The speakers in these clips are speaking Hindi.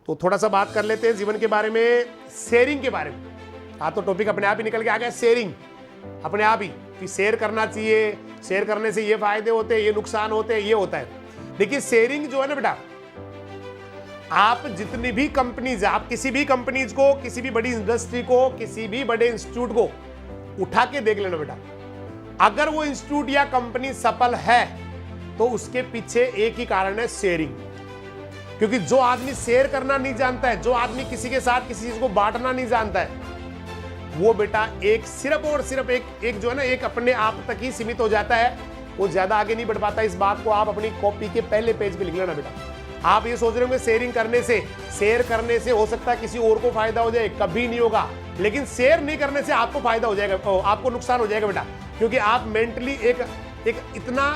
तो थोड़ा सा बात कर लेते हैं जीवन के बारे में, शेयरिंग के बारे में। तो टॉपिक अपने आप ही निकल के आ गया, शेयरिंग अपने आप ही कि शेयर करना चाहिए, शेयर करने से ये फायदे होते हैं, ये नुकसान होते हैं, ये होता है। देखिए शेयरिंग जो है ना बेटा, आप जितनी भी कंपनीज, आप किसी भी कंपनीज को, किसी भी बड़ी इंडस्ट्री को, किसी भी बड़े इंस्टीट्यूट को उठा के देख लेना बेटा, अगर वो इंस्टीट्यूट या कंपनी सफल है तो उसके पीछे एक ही कारण है, शेयरिंग। क्योंकि जो आदमी शेयर करना नहीं जानता है, जो आदमी किसी के साथ किसी चीज को बांटना नहीं जानता है, वो बेटा एक सिर्फ और सिर्फ एक जो है ना, एक अपने आप तक ही सीमित हो जाता है, वो ज्यादा आगे नहीं बढ़ पाता। इस बात को आप अपनी कॉपी के पहले पेज पे लिख लेना बेटा। आप ये सोच रहे होंगे शेयरिंग करने से, शेयर करने से हो सकता है किसी और को फायदा हो जाए, कभी नहीं होगा। लेकिन शेयर नहीं करने से आपको फायदा हो जाएगा, आपको नुकसान हो जाएगा बेटा। क्योंकि आप मेंटली एक इतना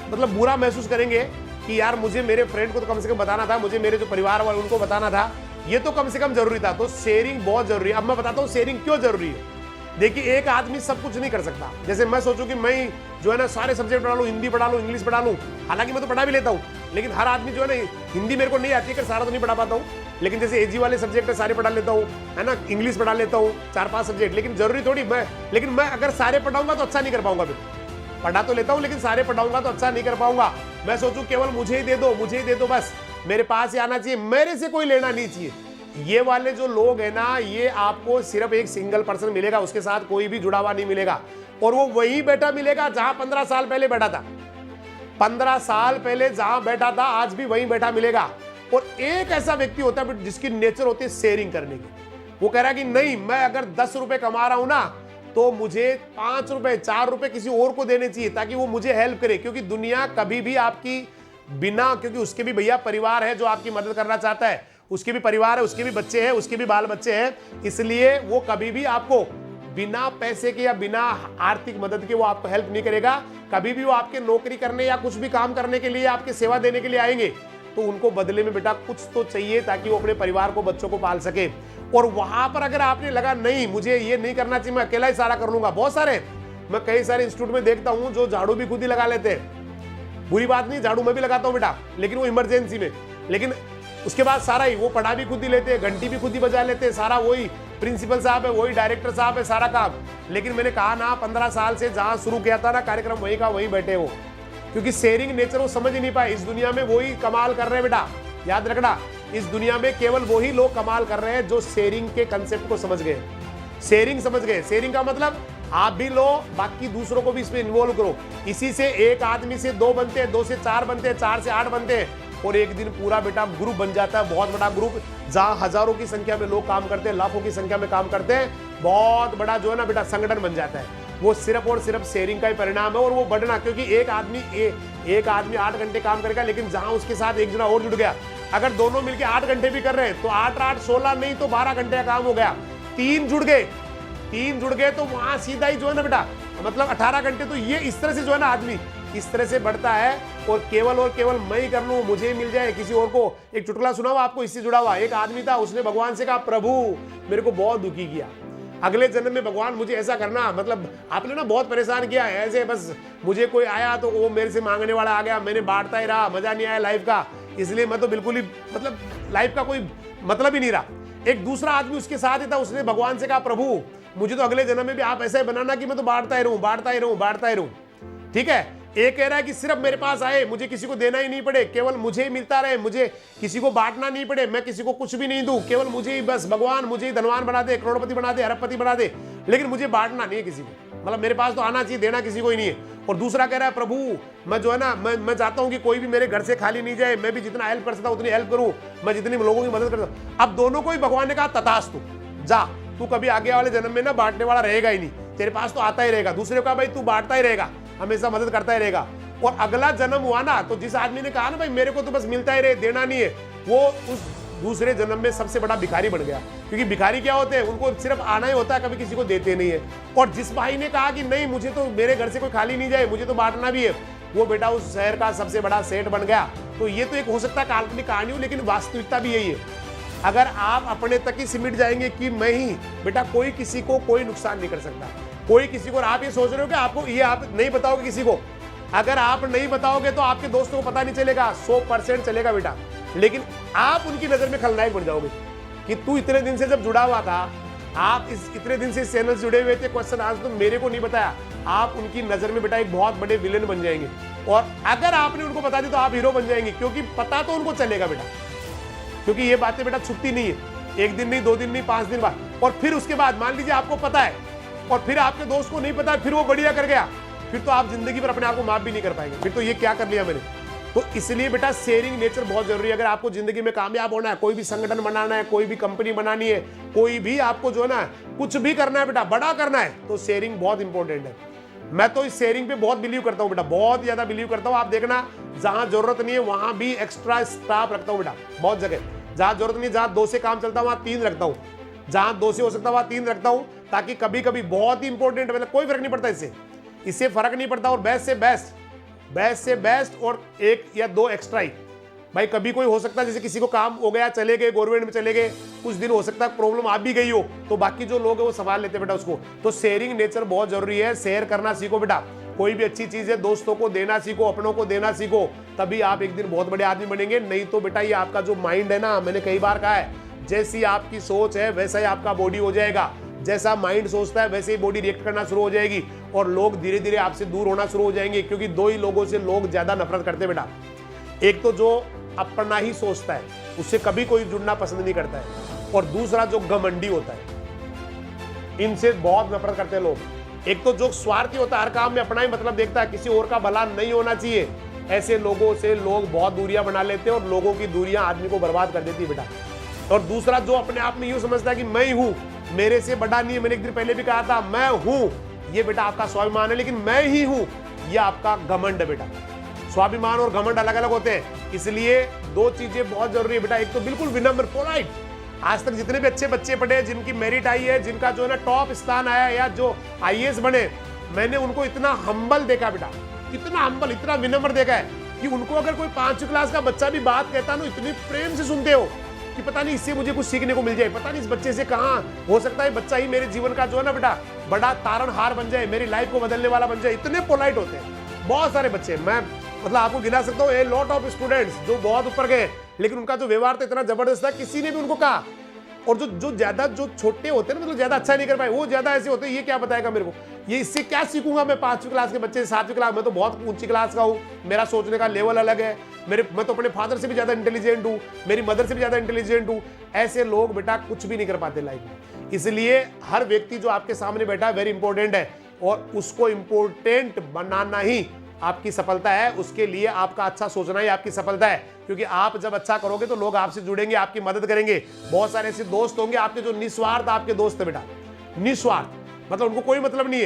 मतलब बुरा महसूस करेंगे कि यार मुझे मेरे फ्रेंड को तो कम से कम बताना था, मुझे मेरे जो परिवार वाले उनको बताना था, ये तो कम से कम जरूरी था। तो शेयरिंग बहुत जरूरी है। अब मैं बताता हूँ शेयरिंग क्यों जरूरी है। देखिए एक आदमी सब कुछ नहीं कर सकता। जैसे मैं सोचूं कि मैं जो है ना सारे सब्जेक्ट पढ़ा लूं, हिंदी पढ़ा लूं, इंग्लिश पढ़ा लूं, हालांकि मैं तो पढ़ा भी लेता हूं, लेकिन हर आदमी जो है ना, हिंदी मेरे को नहीं आती है, सारा तो नहीं पढ़ा पाता हूं, लेकिन जैसे एजी वाले सब्जेक्ट है सारे पढ़ा लेता हूं, है ना, इंग्लिश पढ़ा लेता हूं, 4-5 सब्जेक्ट। लेकिन जरूरी थोड़ी लेकिन मैं अगर सारे पढ़ाऊंगा तो अच्छा नहीं कर पाऊंगा। पढ़ा तो लेता हूं लेकिन सारे पढ़ाऊंगा तो अच्छा नहीं कर पाऊंगा। मैं सोचूं केवल मुझे ही दे दो, बस मेरे पास ही आना चाहिए, मेरे से कोई लेना नहीं चाहिए। ये वाले जो लोग हैं ना, ये आपको सिर्फ एक सिंगल पर्सन मिलेगा, उसके साथ कोई भी जुड़ा हुआ नहीं मिलेगा, और वो वही बैठा मिलेगा जहां 15 साल पहले बैठा था। 15 साल पहले जहां बैठा था आज भी वहीं बैठा मिलेगा। और एक ऐसा व्यक्ति होता है जिसकी नेचर होती है शेयरिंग करने की। वो कह रहा है कि नहीं, मैं अगर 10 रुपए कमा रहा हूं ना, तो मुझे 5 रुपए 4 रुपए किसी और को देने चाहिए ताकि वो मुझे हेल्प करे। क्योंकि दुनिया कभी भी आपकी बिना, क्योंकि उसके भी भैया परिवार है जो आपकी मदद करना चाहता है, उसके भी परिवार है, उसके भी बच्चे हैं, उसके भी बाल बच्चे हैं, इसलिए वो कभी भी आपको बिना पैसे के या बिना आर्थिक मदद के वो आपको हेल्प नहीं करेगा। कभी भी वो आपके नौकरी करने या कुछ भी काम करने के लिए, आपके सेवा देने के लिए आएंगे, तो उनको बदले में बेटा कुछ तो चाहिए ताकि वो अपने परिवार को, बच्चों को पाल सके। और वहां पर अगर आपने लगा नहीं मुझे ये नहीं करना चाहिए, मैं अकेला ही सारा कर लूंगा, बहुत सारे, मैं कई सारे इंस्टीट्यूट में देखता हूं जो झाड़ू भी खुद ही लगा लेते हैं। बुरी बात नहीं, झाड़ू मैं भी लगाता हूं बेटा, लेकिन वो इमरजेंसी में। लेकिन उसके बाद सारा ही वो पढ़ा भी खुद ही लेते हैं, घंटी भी खुद ही बजा लेते हैं, सारा वही प्रिंसिपल साहब है, वही डायरेक्टर साहब है, सारा काम। लेकिन मैंने कहा ना 15 साल से जहां शुरू किया था ना कार्यक्रम, वही का वही बैठे वो, क्योंकि शेयरिंग नेचर वो समझ ही नहीं पाए। इस दुनिया में वही कमाल कर रहे हैं बेटा, याद रखना, इस दुनिया में केवल वही लोग कमाल कर रहे हैं जो शेयरिंग के कंसेप्ट को समझ गए, शेयरिंग समझ गए। शेयरिंग का मतलब आप भी लो, बाकी दूसरों को भी इसमें इन्वॉल्व करो। इसी से एक आदमी से 2 बनते हैं, 2 से 4 बनते हैं, 4 से 8 बनते हैं, और एक दिन पूरा बेटा ग्रुप बन जाता है, बहुत बड़ा ग्रुप, जहां हजारों की संख्या में लोग काम करते हैं, लाखों की संख्या में काम करते हैं, बहुत बड़ा जो है ना बेटा संगठन बन जाता है। वो सिर्फ और सिर्फ शेयरिंग का ही परिणाम है। और वो बढ़ना, क्योंकि एक आदमी 8 घंटे काम करेगा, लेकिन जहां उसके साथ एक जना और जुड़ गया, अगर दोनों मिलकर 8 घंटे भी कर रहे हैं तो 8-8 16 नहीं तो 12 घंटे का काम हो गया। 3 जुड़ गए तो वहां सीधा ही जो है ना बेटा मतलब 18 घंटे। तो ये इस तरह से जो है ना आदमी इस तरह से बढ़ता है, और केवल मैं ही कर लूं, मुझे ही मिल जाए, किसी और को। एक चुटकुला सुना हुआ आपको इससे जुड़ा हुआ। एक आदमी था, उसने भगवान से कहा प्रभु मेरे को बहुत दुखी किया, अगले जन्म में भगवान मुझे ऐसा करना, मतलब आपने ना बहुत परेशान किया है ऐसे, बस मुझे कोई आया तो वो मेरे से मांगने वाला आ गया, मैंने बांटता ही रहा, मजा नहीं आया लाइफ का, इसलिए मैं तो बिल्कुल ही मतलब लाइफ का कोई मतलब ही नहीं रहा। एक दूसरा आदमी उसके साथ ही था, उसने भगवान से कहा प्रभु मुझे तो अगले जन्म में भी आप ऐसा ही बनाना कि मैं तो बांटता ही रहूं। ठीक है, एक कह रहा है कि सिर्फ मेरे पास आए, मुझे किसी को देना ही नहीं पड़े, केवल मुझे ही मिलता रहे, मुझे किसी को बांटना नहीं पड़े, मैं किसी को कुछ भी नहीं दूं, केवल मुझे ही, बस भगवान मुझे ही धनवान बना दे, करोड़पति बना दे, अरबपति बना दे, लेकिन मुझे बांटना नहीं है किसी को, मतलब मेरे पास तो आना चाहिए, देना किसी को ही नहीं है। और दूसरा कह रहा है प्रभु मैं जो है ना मैं चाहता हूं कि कोई भी मेरे घर से खाली नहीं जाए, मैं भी जितना हेल्प कर सकता हूं उतनी हेल्प करूं, मैं जितनी लोगों की मदद कर सकता हूं। अब दोनों को ही भगवान ने कहा तथास्तु, जा तू कभी आगे वाले जन्म में ना बांटने वाला रहेगा ही नहीं, तेरे पास तो आता ही रहेगा। दूसरे का भाई तू बांटता ही रहेगा, हमेशा मदद करता ही रहेगा। और अगला जन्म हुआ ना, तो जिस आदमी ने कहा ना भाई मेरे को तो बस मिलता ही रहे, देना नहीं है, वो उस दूसरे जन्म में सबसे बड़ा भिखारी बन गया। क्योंकि भिखारी क्या होते हैं, उनको सिर्फ आना ही होता है, कभी किसी को देते नहीं है। और जिस भाई ने कहा कि नहीं मुझे तो मेरे घर से कोई खाली नहीं जाए, मुझे तो बांटना भी है, वो बेटा उस शहर का सबसे बड़ा सेठ बन गया। तो ये तो एक हो सकता है काल्पनिक कहानी हो, लेकिन वास्तविकता भी यही है। अगर आप अपने तक ही सिमट जाएंगे कि मैं ही, बेटा कोई किसी को कोई नुकसान नहीं कर सकता, कोई किसी को। और आप ये सोच रहे हो कि आपको ये आप नहीं बताओगे किसी को, अगर आप नहीं बताओगे तो आपके दोस्तों को पता नहीं चलेगा, 100% चलेगा बेटा। लेकिन आप उनकी नजर में खलनायक बन जाओगे कि तू इतने दिन से जब जुड़ा हुआ था, आप इतने दिन से इस चैनल से जुड़े हुए थे, क्वेश्चन आज तो मेरे को नहीं बताया, आप उनकी नजर में बेटा एक बहुत बड़े विलेन बन जाएंगे। और अगर आपने उनको बता दी तो आप हीरो बन जाएंगे, क्योंकि पता तो उनको चलेगा बेटा, क्योंकि ये बातें बेटा छुपती नहीं है, एक दिन नहीं, 2 दिन नहीं, 5 दिन बाद। और फिर उसके बाद मान लीजिए आपको पता है और फिर आपके दोस्त को नहीं पता, फिर वो बढ़िया कर गया, फिर तो आप जिंदगी पर अपने आप को माफ भी नहीं कर पाएंगे, फिर तो ये क्या कर लिया मैंने। तो इसलिए बेटा शेयरिंग नेचर बहुत जरूरी है। अगर आपको जिंदगी में कामयाब होना है, कोई भी संगठन बनाना है, कोई भी कंपनी बनानी है, कोई भी आपको जो है ना कुछ भी करना है बेटा, बड़ा करना है, तो शेयरिंग बहुत इंपॉर्टेंट है। मैं तो इस शेयरिंग पे बहुत बिलीव करता हूँ बेटा, बहुत ज्यादा बिलीव करता हूँ। आप देखना जहां जरूरत नहीं है वहां भी एक्स्ट्रा स्टाफ रखता हूँ बेटा, बहुत जगह जहां जरूरत नहीं, जहां 2 से काम चलता है वहां 3 रखता हूँ, जहां 2 से हो सकता है वहां 3 रखता हूं, ताकि कभी कभी बहुत ही इंपॉर्टेंट, मतलब कोई फर्क नहीं पड़ता, इससे फर्क नहीं पड़ता। और बेस्ट से बेस्ट और 1 या 2 एक्स्ट्रा ही भाई। कभी कोई हो सकता है जैसे किसी को काम हो गया, चले गए, गवर्नमेंट में चले गए, कुछ दिन हो सकता है प्रॉब्लम आ भी गई हो, तो बाकी जो लोग है वो संभाल लेते बेटा उसको। तो शेयरिंग नेचर बहुत जरूरी है, शेयर करना सीखो बेटा। कोई भी अच्छी चीज है दोस्तों को देना सीखो, अपनों को देना सीखो, तभी आप एक दिन बहुत बड़े आदमी बनेंगे। नहीं तो बेटा ये आपका जो माइंड है ना, मैंने कई बार कहा है, जैसी आपकी सोच है वैसा ही आपका बॉडी हो जाएगा। जैसा माइंड सोचता है वैसे ही बॉडी रिएक्ट करना शुरू हो जाएगी और लोग धीरे धीरे आपसे दूर होना शुरू हो जाएंगे। क्योंकि 2 ही लोगों से लोग ज्यादा नफरत करते हैं बेटा, एक तो जो अपना ही सोचता है, उससे कभी कोई जुड़ना पसंद नहीं करता है, और दूसरा जो घमंडी होता है, इनसे बहुत नफरत करते हैं लोग। एक तो जो स्वार्थी होता है, हर काम में अपना ही मतलब देखता है, किसी और का भला नहीं होना चाहिए, ऐसे लोगों से लोग बहुत दूरियां बना लेते हैं और लोगों की दूरियां आदमी को बर्बाद कर देती है बेटा। और दूसरा जो अपने आप में यूं समझता है कि मैं ही हूं, मेरे से बड़ा नहीं है, मैंने एक दिन पहले भी कहा था मैं हूं, ये बेटा आपका स्वाभिमान है, लेकिन मैं ही हूं ये आपका घमंड है बेटा। स्वाभिमान और घमंड अलग अलग होते हैं, इसलिए 2 चीजें बहुत जरूरी है बेटा। एक तो बिल्कुल विनम्र, पोलाइट। आज तक जितने भी अच्छे बच्चे पढ़े, जिनकी मेरिट आई है, जिनका जो है ना टॉप स्थान आया या जो IAS बने, मैंने उनको इतना हम्बल देखा बेटा, इतना हम्बल, इतना विनम्र देखा है कि उनको अगर कोई 5वीं क्लास का बच्चा भी बात कहता ना, इतनी प्रेम से सुनते हो कि पता नहीं इससे मुझे कुछ सीखने को मिल जाए, पता नहीं इस बच्चे से कहाँ हो सकता है बच्चा ही मेरे जीवन का जो है ना बेटा बड़ा तारणहार बन जाए, मेरी लाइफ को बदलने वाला बन जाए। इतने पोलाइट होते हैं बहुत सारे बच्चे, मैं मतलब आपको गिना सकता हूँ, ए लॉट ऑफ स्टूडेंट्स जो बहुत ऊपर गए, लेकिन उनका जो व्यवहार तो इतना जबरदस्त था, किसी ने भी उनको कहा। और जो ज्यादा जो छोटे होते हैं ना, मतलब ज्यादा अच्छा नहीं कर पाए, वो ज्यादा ऐसे होते हैं, ये क्या बताएगा मेरे को, ये इससे क्या सीखूंगा मैं 5वीं क्लास के बच्चे, 7वीं क्लास, मैं तो बहुत ऊंची क्लास का हूँ, मेरा सोचने का लेवल अलग है, मैं तो अपने फादर से भी ज्यादा इंटेलिजेंट हूँ, मेरी मदर से भी ज्यादा इंटेलिजेंट हूँ। ऐसे लोग बेटा कुछ भी नहीं कर पाते लाइफ में। इसलिए हर व्यक्ति जो आपके सामने बैठा है वेरी इंपॉर्टेंट है, और उसको इंपॉर्टेंट बनाना ही आपकी सफलता है। उसके लिए आपका अच्छा सोचना ही आपकी सफलता है, क्योंकि आप जब अच्छा करोगे तो लोग आपसे जुड़ेंगे, आपकी मदद करेंगे। बहुत सारे ऐसे दोस्त होंगे आपके जो निस्वार्थ आपके दोस्त है बेटा, निस्वार्थ, मतलब उनको कोई मतलब नहीं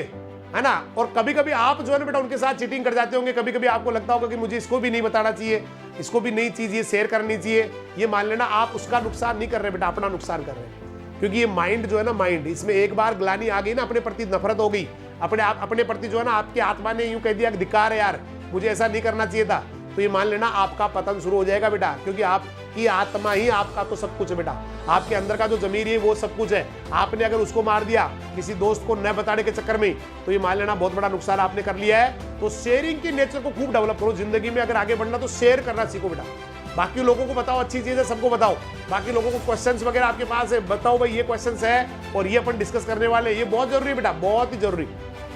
है ना। और कभी कभी आप जो है ना बेटा उनके साथ चीटिंग कर जाते होंगे, कभी कभी आपको लगता होगा कि मुझे इसको भी नहीं बताना चाहिए, इसको भी नई चीज ये शेयर करनी चाहिए। ये मान लेना आप उसका नुकसान नहीं कर रहे बेटा, अपना नुकसान कर रहे हैं। क्योंकि ये माइंड जो है ना, माइंड, इसमें एक बार ग्लानि आ गई ना, अपने प्रति नफरत हो गई, अपने प्रति जो है ना आपकी आत्मा ने यूं कह दिया धिक्कार है यार, मुझे ऐसा नहीं करना चाहिए था, तो ये मान लेना आपका पतन शुरू हो जाएगा बेटा। क्योंकि आपकी आत्मा ही आपका तो सब कुछ है बेटा, आपके अंदर का जो जमीर है वो सब कुछ है। आपने अगर उसको मार दिया किसी दोस्त को न बताने के चक्कर में, तो ये मान लेना बहुत बड़ा नुकसान आपने कर लिया है। तो शेयरिंग की नेचर को खूब डेवलप करो जिंदगी में। अगर आगे बढ़ना तो शेयर करना सीखो बेटा। बाकी लोगों को बताओ, अच्छी चीज है सबको बताओ। बाकी लोगों को क्वेश्चंस वगैरह आपके पास है, बताओ भाई ये क्वेश्चंस है और ये अपन डिस्कस करने वाले, ये बहुत जरूरी है बेटा, बहुत ही जरूरी।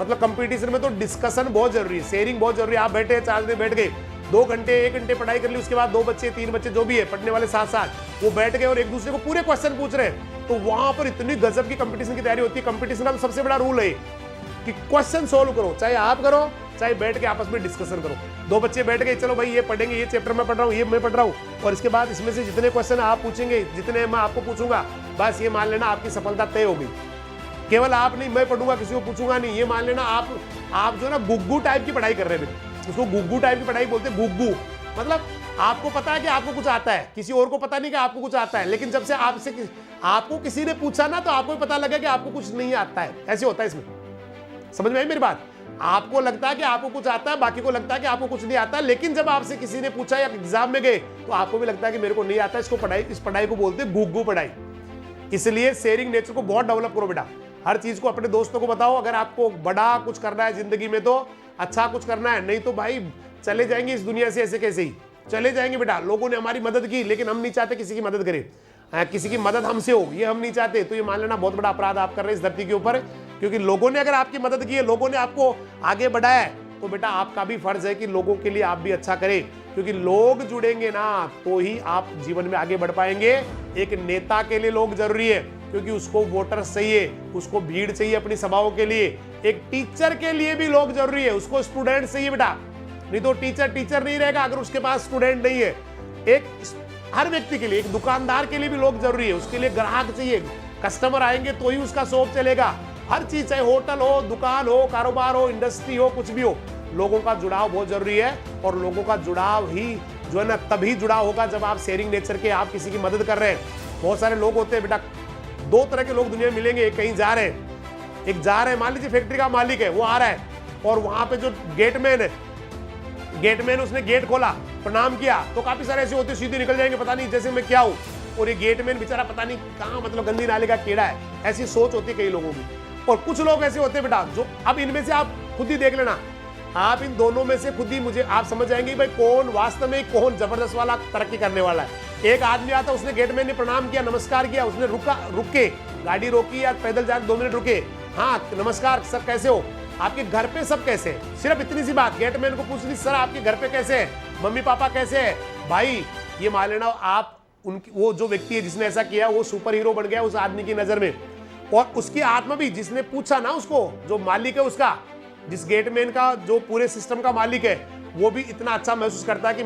मतलब कंपटीशन में तो डिस्कशन बहुत जरूरी है, शेयरिंग बहुत जरूरी है। आप बैठे 4 दिन बैठ गए, 2 घंटे 1 घंटे पढ़ाई कर ली, उसके बाद 2 बच्चे 3 बच्चे जो भी है पढ़ने वाले साथ साथ वो बैठ गए और एक दूसरे को पूरे क्वेश्चन पूछ रहे हैं, तो वहां पर इतनी गजब की कंपटीशन की तैयारी होती है। कंपटीशन का तो सबसे बड़ा रूल है कि क्वेश्चन सोल्व करो, चाहे आप करो चाहे बैठ के आपस में डिस्कशन करो। 2 बच्चे बैठ गए, चलो भाई ये पढ़ेंगे, ये चैप्टर मैं पढ़ रहा हूँ, ये मैं पढ़ रहा हूँ, और इसके बाद इसमें से जितने क्वेश्चन आप पूछेंगे, जितने मैं आपको पूछूंगा, बस ये मान लेना आपकी सफलता तय हो गई। केवल आप नहीं, मैं पढ़ूंगा, किसी को पूछूंगा नहीं, ये मान लेना आप जो है ना गुग्गू टाइप की पढ़ाई कर रहे हैं। उसको गुग्गू टाइप की पढ़ाई बोलते हैं, गुग्गू मतलब आपको पता है कि आपको कुछ आता है, किसी और को पता नहीं कि आपको कुछ आता है, लेकिन जब से आपको किसी ने पूछा ना, तो आपको पता लगा कि आपको कुछ नहीं आता है। ऐसे होता है इसमें, समझ में आई मेरी बात? आपको लगता है कि आपको कुछ आता है, बाकी को लगता है कि आपको कुछ नहीं आता, लेकिन जब आपसे किसी ने पूछा या एग्जाम में गए तो आपको भी लगता है कि मेरे को नहीं आता। इस पढ़ाई को बोलते हैं गुग्गू पढ़ाई। इसलिए शेयरिंग नेचर को बहुत डेवलप करो बेटा। हर चीज को अपने दोस्तों को बताओ। अगर आपको बड़ा कुछ करना है जिंदगी में तो अच्छा कुछ करना है, नहीं तो भाई चले जाएंगे इस दुनिया से ऐसे कैसे ही। चले जाएंगे बेटा। लोगों ने हमारी मदद की लेकिन हम नहीं चाहते किसी की मदद करें, किसी की मदद हमसे हो, ये हम नहीं चाहते। तो ये मान लेना बहुत बड़ा अपराध आप कर रहे हैं इस धरती के ऊपर, क्योंकि लोगों ने अगर आपकी मदद की है, लोगों ने आपको आगे बढ़ाया है, तो बेटा आपका भी फर्ज है कि लोगों के लिए आप भी अच्छा करें, क्योंकि लोग जुड़ेंगे ना तो ही आप जीवन में आगे बढ़ पाएंगे। एक नेता के लिए लोग जरूरी है, क्योंकि उसको वोटर्स चाहिए, उसको भीड़ चाहिए अपनी सभाओं के लिए। एक टीचर के लिए भी लोग जरूरी है, उसको स्टूडेंट चाहिए बेटा, नहीं तो टीचर नहीं रहेगा अगर उसके पास स्टूडेंट नहीं है। एक हर व्यक्ति के लिए, एक दुकानदार के लिए भी लोग जरूरी है, उसके लिए ग्राहक चाहिए, कस्टमर आएंगे तो ही उसका शॉप चलेगा। हर चीज, चाहे होटल हो, दुकान हो, कारोबार हो, इंडस्ट्री हो, कुछ भी हो, लोगों का जुड़ाव बहुत जरूरी है। और लोगों का जुड़ाव ही जो है ना तभी जुड़ाव होगा जब आप शेयरिंग नेचर के, आप किसी की मदद कर रहे हैं। बहुत सारे लोग होते हैं बेटा, दो तरह के लोग दुनिया में मिलेंगे। एक कहीं जा रहे हैं, एक जा रहे हैं, मान लीजिए फैक्ट्री का मालिक है, वो आ रहा है और वहां पे जो गेटमैन है, उसने गेट खोला, प्रणाम किया, तो काफी सारे ऐसे होते सीधे निकल जाएंगे, पता नहीं जैसे मैं क्या हूं, और ये गेटमैन बेचारा पता नहीं कहां, मतलब गंदी नाले का कीड़ा है। ऐसी सोच होती है कई लोगों की। और कुछ लोग ऐसे होते हैं बेटा जो, अब इनमें से आप खुद ही देख लेना, आप इन दोनों में से खुद ही मुझे आप समझ जाएंगे भाई कौन वास्तव में कौन जबरदस्त वाला तरक्की करने वाला है। एक आदमी आता, उसने गेटमैन ने प्रणाम किया, नमस्कार किया, उसने रुक के गाड़ी रोकी या पैदल जाकर 2 मिनट रुके, हाँ नमस्कार सर कैसे हो, आपके घर पे सब कैसे हैं, सिर्फ इतनी सी बात गेटमैन को पूछ ली, सर आपके घर पे कैसे हैं, मम्मी पापा कैसे हैं। भाई ये मान लेना आप उनकी, वो जो व्यक्ति है जिसने ऐसा किया वो सुपर हीरो बन गया उस आदमी की नजर में। और उसकी आत्मा भी, जिसने पूछा ना उसको, जो मालिक है उसका, जिस गेटमैन का जो पूरे सिस्टम का मालिक है, वो भी इतना अच्छा महसूस करता है कि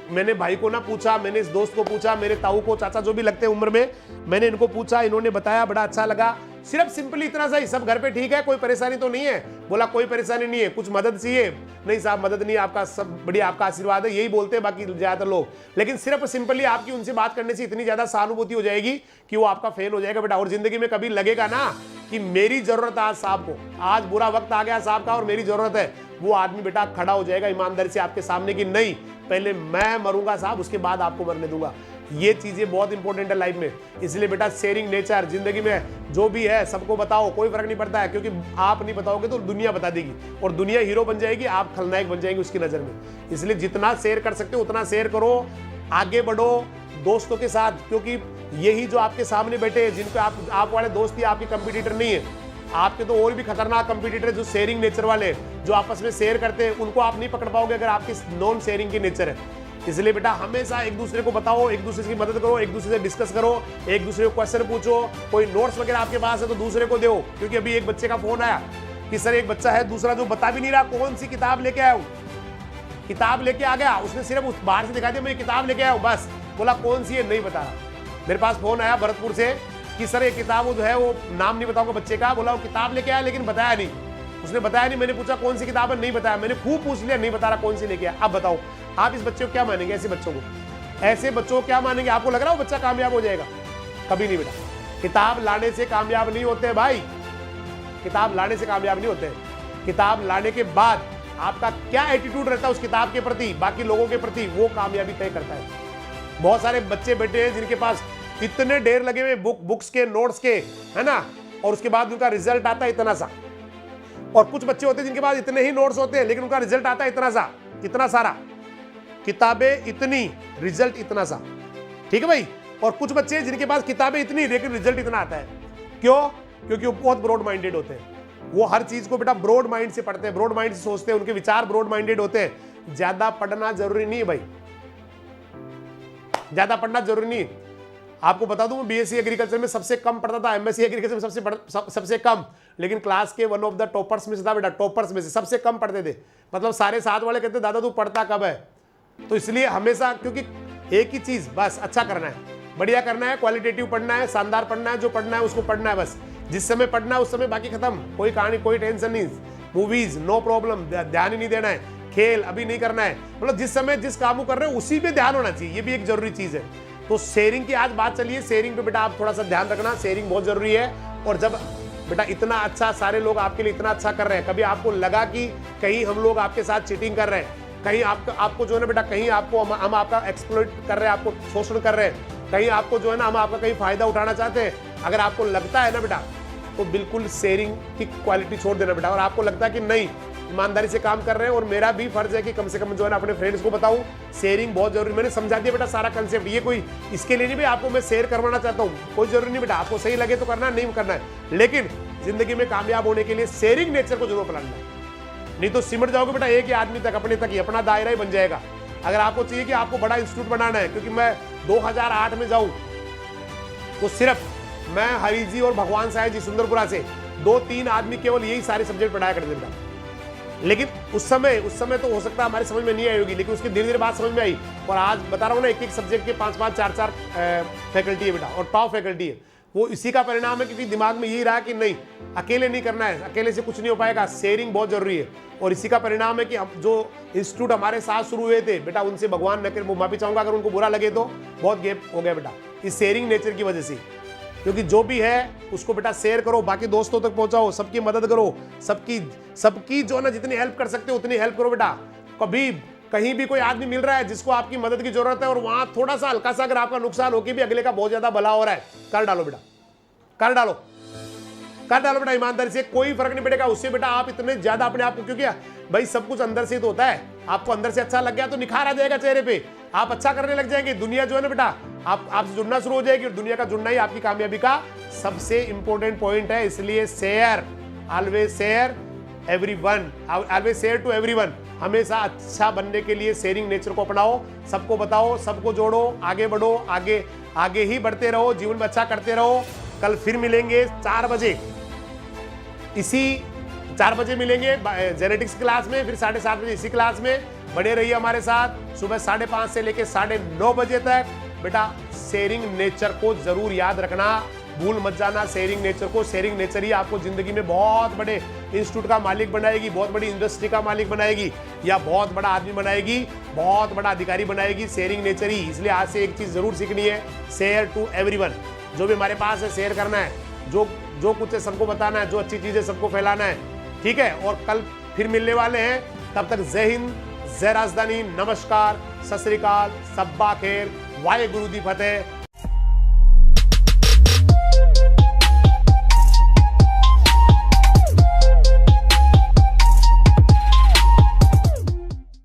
मैंने भाई को ना पूछा, मैंने इस दोस्त को पूछा, मेरे ताऊ को, चाचा जो भी लगते हैं उम्र में, मैंने इनको पूछा, इन्होंने बताया, बड़ा अच्छा लगा। सिर्फ सिंपली इतना सा ही, सब घर पे ठीक है, कोई परेशानी तो नहीं है, बोला कोई परेशानी नहीं है, कुछ मदद चाहिए, नहीं साहब मदद नहीं, आपका सब बढ़िया, आपका आशीर्वाद है, यही बोलते हैं बाकी ज्यादातर लोग। लेकिन सिर्फ सिंपली आपकी उनसे बात करने से इतनी ज्यादा सहानुभूति हो जाएगी कि वो आपका फैन हो जाएगा बेटा। और जिंदगी में कभी लगेगा ना कि मेरी जरूरत है आज साहब को, आज बुरा वक्त आ गया साहब का और मेरी जरूरत है, वो आदमी बेटा खड़ा हो जाएगा ईमानदारी से आपके सामने की नहीं, पहले मैं मरूंगा साहब, उसके बाद आपको मरने दूंगा। ये चीजें बहुत इंपॉर्टेंट है लाइफ में। इसलिए बेटा शेयरिंग नेचर जिंदगी में जो भी है सबको बताओ, कोई फर्क नहीं पड़ता है, क्योंकि आप नहीं बताओगे तो दुनिया बता देगी, और दुनिया हीरो बन जाएगी, आप खलनायक बन जाएंगे उसकी नजर में। इसलिए जितना शेयर कर सकते हो उतना शेयर करो, आगे बढ़ो दोस्तों के साथ, क्योंकि यही जो आपके सामने बैठे हैं, जिनको आप वाले दोस्त ही आपके कंपटीटर नहीं है, आपके तो और भी खतरनाक कंपटीटर जो शेयरिंग नेचर वाले, जो आपस में शेयर करते हैं, उनको आप नहीं पकड़ पाओगे अगर आपकी नॉन शेयरिंग की नेचर है। इसलिए बेटा हमेशा एक दूसरे को बताओ, एक दूसरे की मदद करो, एक दूसरे से डिस्कस करो, एक दूसरे को क्वेश्चन पूछो, कोई नोट्स वगैरह आपके पास है तो दूसरे को दो। क्योंकि अभी एक बच्चे का फोन आया कि सर एक बच्चा है दूसरा जो बता भी नहीं रहा कौन सी किताब लेके आया हूँ, किताब लेके आ गया, उसने सिर्फ उस बाहर से दिखा दिया मैं किताब लेके आया हूँ, बस बोला कौन सी है नहीं बता रहा। मेरे पास फोन आया भरतपुर से कि सर ये किताब वो जो है, वो नाम नहीं बताऊंगा बच्चे का, बोला वो किताब लेके आया लेकिन बताया नहीं, उसने बताया नहीं। मैंने पूछा कौन सी किताब है, नहीं बताया, मैंने खूब पूछ लिया, नहीं बता रहा कौन सी लेके आया। अब बताओ आप इस बच्चे को क्या मानेंगे, ऐसे बच्चों को क्या मानेंगे? आपको लग रहा है वो बच्चा कामयाब हो जाएगा? कभी नहीं बेटा, किताब लाने से कामयाब नहीं होते भाई, किताब लाने से कामयाब नहीं होते। किताब लाने के बाद आपका क्या एटीट्यूड रहता है उस किताब के प्रति, बाकी लोगों के प्रति, वो कामयाबी तय करता है। बहुत सारे बच्चे बैठे हैं जिनके पास इतने ढेर लगे हुए बुक्स के, नोट्स के, है ना, और उसके बाद उनका रिजल्ट आता है इतना सा। और कुछ बच्चे होते हैं जिनके पास इतने ही नोट्स होते हैं लेकिन उनका रिजल्ट आता है इतना सा, इतना सारा, किताबें इतनी, रिजल्ट इतना सा, ठीक है भाई। और कुछ बच्चे जिनके पास किताबें इतनी लेकिन रिजल्ट इतना आता है। क्यों? क्योंकि वो बहुत ब्रॉड माइंडेड होते हैं, वो हर चीज को बेटा ब्रॉड माइंड से पढ़ते हैं, ब्रॉड माइंड से सोचते हैं, उनके विचार ब्रॉड माइंडेड होते हैं। ज्यादा पढ़ना जरूरी नहीं है भाई, ज्यादा पढ़ना जरूरी नहीं। आपको बता दूं, बीएससी एग्रीकल्चर में सबसे कम पढ़ता था, एमएससी एग्रीकल्चर में सबसे कम, लेकिन क्लास के वन ऑफ द टॉपर्स में से था बेटा, टॉपर्स में से सबसे कम पढ़ते थे। मतलब सारे साथ वाले कहते दादा तू पढ़ता कब है? तो इसलिए हमेशा, क्योंकि एक ही चीज बस, अच्छा करना है, बढ़िया करना है, क्वालिटेटिव पढ़ना है, शानदार पढ़ना है, जो पढ़ना है उसको पढ़ना है बस। जिस समय पढ़ना है उस समय बाकी खत्म, कोई कहानी, कोई टेंशन नहीं, मूवीज नो प्रॉब्लम, ध्यान ही नहीं देना है, खेल अभी नहीं करना है, मतलब जिस समय जिस काम को कर रहे हो उसी पे ध्यान होना चाहिए, ये भी एक जरूरी चीज है। तो शेयरिंग की आज बात चलिए, शेयरिंग पे बेटा आप थोड़ा सा ध्यान रखना, शेयरिंग बहुत जरूरी है। और जब बेटा इतना अच्छा, सारे लोग आपके लिए इतना अच्छा कर रहे हैं, कभी आपको लगा कि कहीं हम लोग आपके साथ चीटिंग कर रहे हैं, कहीं आपको जो है ना बेटा, कहीं आपको हम आपका एक्सप्लॉइट कर रहे हैं, आपको शोषण कर रहे हैं, कहीं आपको जो है ना हम आपका कहीं फायदा उठाना चाहते हैं, अगर आपको लगता है ना बेटा, तो बिल्कुल शेयरिंग की क्वालिटी छोड़ देना बेटा। और आपको लगता है कि नहीं ईमानदारी से काम कर रहे हैं और मेरा भी फर्ज है कि कम से कम जो है ना अपने फ्रेंड्स को बताऊं शेयरिंग बहुत जरूरी। मैंने समझा दिया बेटा सारा कंसेप्ट, ये कोई इसके लिए नहीं भी आपको मैं शेयर करवाना चाहता हूँ, कोई जरूरी नहीं बेटा, आपको सही लगे तो करना, नहीं करना है, लेकिन जिंदगी में कामयाब होने के लिए शेयरिंग नेचर को जरूर अपनाना है। नहीं तो सिमट जाओगे बेटा एक ही आदमी तक, अपने तक ही, अपना दायरा ही बन जाएगा। अगर आपको चाहिए कि आपको बड़ा इंस्टीट्यूट बनाना है, क्योंकि मैं 2008 में जाऊं तो सिर्फ मैं हरी जी और भगवान साहब जी सुंदरपुरा से 2-3 आदमी केवल यही सारे सब्जेक्ट पढ़ाया करते थे। लेकिन उस समय तो हो सकता है हमारी समझ में नहीं आई होगी, लेकिन उसकी धीरे धीरे बात समझ में आई। और आज बता रहा हूँ ना, एक सब्जेक्ट के 5-5, 4-4 फैकल्टी है बेटा, और टॉप फैकल्टी है। वो इसी का परिणाम है, क्योंकि दिमाग में यही रहा कि नहीं अकेले नहीं करना है, अकेले से कुछ नहीं हो पाएगा, शेयरिंग बहुत जरूरी है। और इसी का परिणाम है कि हम जो इंस्टीट्यूट हमारे साथ शुरू हुए थे बेटा, उनसे भगवान न करे, वो माफी चाहूंगा अगर उनको बुरा लगे तो, बहुत गैप हो गया बेटा इस शेयरिंग नेचर की वजह से। क्योंकि जो भी है उसको बेटा शेयर करो, बाकी दोस्तों तक पहुंचाओ, सबकी मदद करो, सबकी जो ना जितनी हेल्प कर सकते हो उतनी हेल्प करो बेटा। कभी कहीं भी कोई आदमी मिल रहा है जिसको आपकी मदद की जरूरत है और वहां थोड़ा सा हल्का सा अगर आपका नुकसान हो के भी अगले का बहुत ज्यादा भला हो रहा है, कर डालो बेटा, कर डालो बेटा, ईमानदारी से कोई फर्क नहीं पड़ेगा उससे बेटा। आप इतने ज्यादा अपने आप को, क्योंकि भाई सब कुछ अंदर से तो होता है, आपको अंदर से अच्छा लग गया तो निखार आ जाएगा चेहरे पे, आप अच्छा करने लग जाएंगे, दुनिया जो है ना बेटा आपसे जुड़ना शुरू हो जाएगी, और दुनिया का जुड़ना ही आपकी कामयाबी का सबसे इंपॉर्टेंट पॉइंट है। इसलिए share, always share everyone, always share to everyone. हमेशा अच्छा बनने के लिए शेयरिंग नेचर को अपनाओ, सबको बताओ, सबको जोड़ो, आगे बढ़ो, आगे ही बढ़ते रहो, जीवन में अच्छा करते रहो। कल फिर मिलेंगे 4 बजे, इसी 4 बजे मिलेंगे जेनेटिक्स क्लास में, फिर 7:30 बजे इसी क्लास में। बने रहिए हमारे साथ सुबह 5:30 से लेकर 9:30 बजे तक। बेटा शेयरिंग नेचर को जरूर याद रखना, भूल मत जाना शेयरिंग नेचर को। शेयरिंग नेचर ही आपको जिंदगी में बहुत बड़े इंस्टीट्यूट का मालिक बनाएगी, बहुत बड़ी इंडस्ट्री का मालिक बनाएगी, या बहुत बड़ा आदमी बनाएगी, बहुत बड़ा अधिकारी बनाएगी, शेयरिंग नेचर ही। इसलिए आज से एक चीज जरूर सीखनी है, शेयर टू एवरीवन। जो भी हमारे पास है शेयर करना है, जो कुछ है सबको बताना है, जो अच्छी चीजें सबको फैलाना है, ठीक है। और कल फिर मिलने वाले हैं, तब तक जय हिंद, जय राजधानी, नमस्कार, सत श्री अकाल, सब्बा खेर, वाहे गुरु दी फतेह।